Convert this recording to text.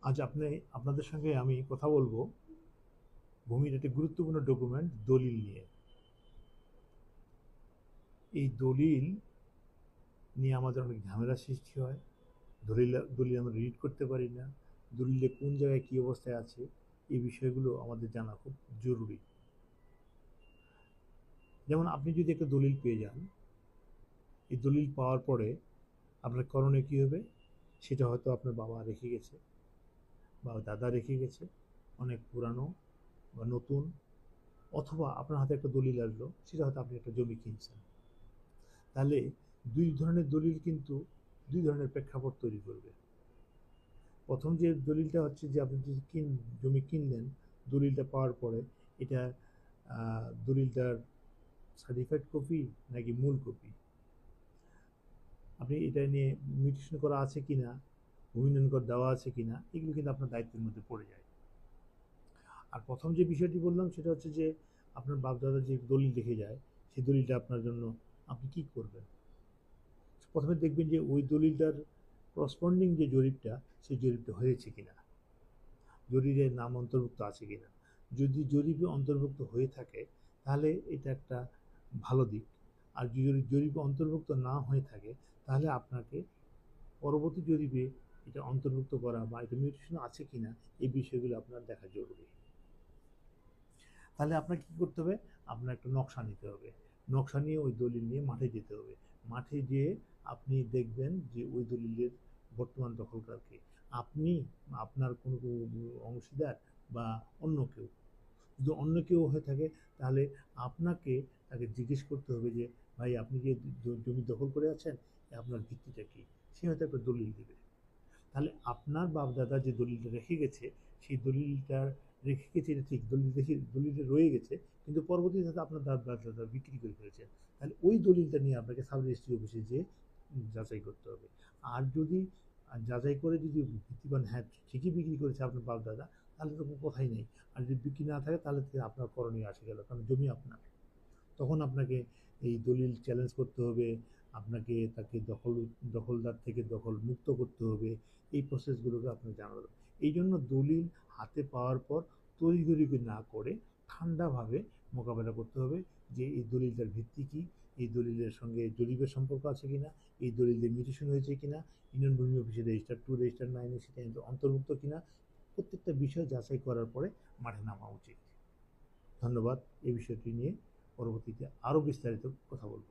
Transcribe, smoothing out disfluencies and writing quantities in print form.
আজ আপনাদের সঙ্গে আমি কথা বলবো ভূমির একটি গুরুত্বপূর্ণ ডকুমেন্ট দলিল নিয়ে। এই দলিল নিয়ে আমাদের অনেক ঝামেলা সৃষ্টি হয়। দলিল আমরা রিড করতে পারি না। দলিলে কোন জায়গায় কী অবস্থায় আছে এই বিষয়গুলো আমাদের জানা খুব জরুরি। যেমন আপনি যদি একটা দলিল পেয়ে যান, এই দলিল পাওয়ার পরে আপনার করণীয় কী হবে? সেটা হয়তো আপনার বাবা রেখে গেছে বা দাদা রেখে গেছে, অনেক পুরানো বা নতুন, অথবা আপনার হাতে একটা দলিল আসলো, সেটা হয়তো আপনি একটা জমি কিনছেন। তাহলে দুই ধরনের দলিল কিন্তু দুই ধরনের প্রেক্ষাপট তৈরি করবে। প্রথম যে দলিলটা হচ্ছে যে আপনি যদি জমি কিনলেন, দলিলটা পাওয়ার পরে এটা দলিলটার সার্টিফাইড কপি নাকি মূল কপি, আপনি এটা নিয়ে মিউটেশন করা আছে কিনা, ভূমি উন্নয়ন দেওয়া আছে কিনা, এগুলো কিন্তু আপনার দায়িত্বের মধ্যে পড়ে যায়। আর প্রথম যে বিষয়টি বললাম সেটা হচ্ছে যে আপনার বাপদাদা যে দলিল রেখে যায়, সেই দলিলটা আপনার জন্য আপনি কি করবেন? প্রথমে দেখবেন যে ওই দলিলটার করসপন্ডিং যে জরিপটা, সেই জরিপটা হয়েছে কিনা, জরিপের নাম অন্তর্ভুক্ত আছে কিনা। যদি জরিপে অন্তর্ভুক্ত হয়ে থাকে তাহলে এটা একটা ভালো দিক। আর যদি জরিপে অন্তর্ভুক্ত না হয়ে থাকে তাহলে আপনাকে পরবর্তী জরিপে এটা অন্তর্ভুক্ত করা বা এটা মিউটেশন আছে কিনা এই বিষয়গুলো আপনার দেখা জরুরি। তাহলে আপনাকে কী করতে হবে? আপনার একটা নকশা নিতে হবে। নকশা নিয়ে ওই দলিল নিয়ে মাঠে যেতে হবে। মাঠে যেয়ে আপনি দেখবেন যে ওই দলিলের বর্তমান দখলদার কে, আপনি, আপনার কোনো অংশীদার বা অন্য কেউ। যদি অন্য কেউ হয়ে থাকে তাহলে আপনাকে তাকে জিজ্ঞেস করতে হবে যে ভাই, আপনি যে জমি দখল করে আছেন, আপনার ভিত্তিটা কী? সে হয়তো একটা দলিল দেবে। তাহলে আপনার বাপ দাদা যে দলিলটা রেখে গেছে, সেই দলিলটা রেখে গেছে এটা ঠিক, দলিলটা রয়ে গেছে, কিন্তু পরবর্তীতে আপনার দাদা বিক্রি করে ফেলেছেন। তাহলে ওই দলিলটা নিয়ে আপনাকে সাব রেজিস্ট্রি অফিসে যেয়ে যাচাই করতে হবে। আর যদি যাচাই করে যদি ভিত্তি পান হ্যাঁ ঠিকই বিক্রি করেছে আপনার বাপ দাদা, তাহলে তো কোনো কথাই নেই। আর যদি বিক্রি না থাকে তাহলে আপনার করণীয় আসে গেল, কারণ জমি আপনার। তখন আপনাকে এই দলিল চ্যালেঞ্জ করতে হবে, আপনাকে তাকে দখলদার থেকে দখল মুক্ত করতে হবে। এই প্রসেসগুলোকে আপনাকে জানাতে হবে। এই জন্য দলিল হাতে পাওয়ার পর তড়িঘড়ি না করে ঠান্ডাভাবে মোকাবেলা করতে হবে যে এই দলিলটার ভিত্তি কী, এই দলিলের সঙ্গে জরিপের সম্পর্ক আছে কিনা, এই দলিলের মিউটেশন হয়েছে কিনা, ইউনিয়ন ভূমি অফিসে রেজিস্টার 2 রেজিস্টার 9 সেটা অন্তর্ভুক্ত কিনা, প্রত্যেকটা বিষয় যাচাই করার পরে মাঠে নামা উচিত। ধন্যবাদ। এই বিষয়টি নিয়ে পরবর্তীতে আরও বিস্তারিত কথা বলব।